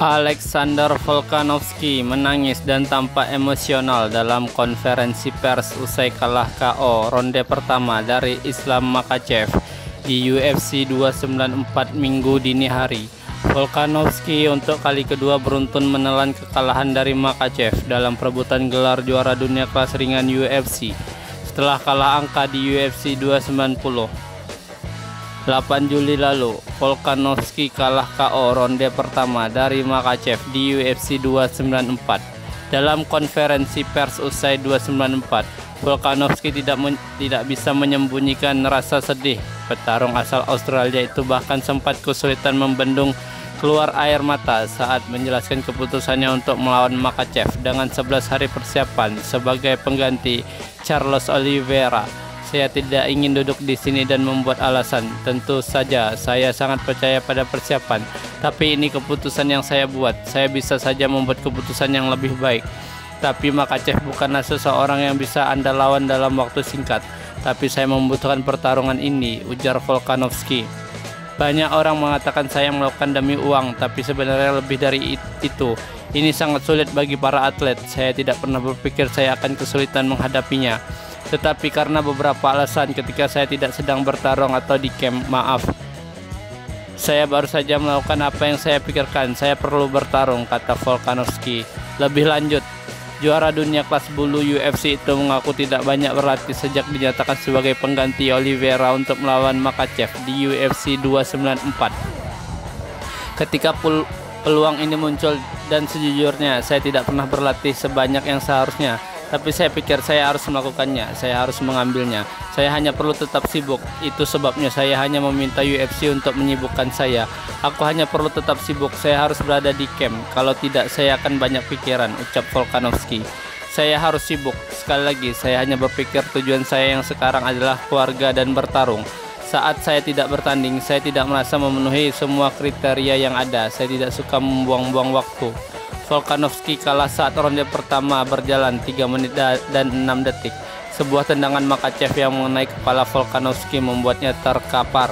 Alexander Volkanovski menangis dan tampak emosional dalam konferensi pers usai kalah KO ronde pertama dari Islam Makhachev di UFC 294 Minggu dini hari. Volkanovski untuk kali kedua beruntun menelan kekalahan dari Makhachev dalam perebutan gelar juara dunia kelas ringan UFC setelah kalah angka di UFC 290. 8 Juli lalu, Volkanovski kalah KO ronde pertama dari Makhachev di UFC 294. Dalam konferensi pers usai 294, Volkanovski tidak bisa menyembunyikan rasa sedih. Petarung asal Australia itu bahkan sempat kesulitan membendung keluar air mata saat menjelaskan keputusannya untuk melawan Makhachev dengan 11 hari persiapan sebagai pengganti Charles Oliveira. Saya tidak ingin duduk di sini dan membuat alasan. Tentu saja saya sangat percaya pada persiapan, tapi ini keputusan yang saya buat. Saya bisa saja membuat keputusan yang lebih baik. Tapi Makhachev bukanlah seseorang yang bisa Anda lawan dalam waktu singkat. Tapi saya membutuhkan pertarungan ini, ujar Volkanovski. Banyak orang mengatakan saya melakukan demi uang, tapi sebenarnya lebih dari itu. Ini sangat sulit bagi para atlet. Saya tidak pernah berpikir saya akan kesulitan menghadapinya. Tetapi karena beberapa alasan ketika saya tidak sedang bertarung atau di camp, saya baru saja melakukan apa yang saya pikirkan. Saya perlu bertarung, kata Volkanovski. Lebih lanjut, juara dunia kelas bulu UFC itu mengaku tidak banyak berlatih sejak dinyatakan sebagai pengganti Oliveira untuk melawan Makhachev di UFC 294. Ketika peluang ini muncul, dan sejujurnya saya tidak pernah berlatih sebanyak yang seharusnya. Tapi saya pikir saya harus melakukannya, saya harus mengambilnya. Saya hanya perlu tetap sibuk. Itu sebabnya saya hanya meminta UFC untuk menyibukkan saya. Aku hanya perlu tetap sibuk, saya harus berada di camp. Kalau tidak, saya akan banyak pikiran, ucap Volkanovski. Saya harus sibuk. Sekali lagi, saya hanya berpikir tujuan saya yang sekarang adalah keluarga dan bertarung. Saat saya tidak bertanding, saya tidak merasa memenuhi semua kriteria yang ada. Saya tidak suka membuang-buang waktu. Volkanovski kalah saat ronde pertama berjalan 3 menit dan 6 detik. Sebuah tendangan Makhachev yang mengenai kepala Volkanovski membuatnya terkapar.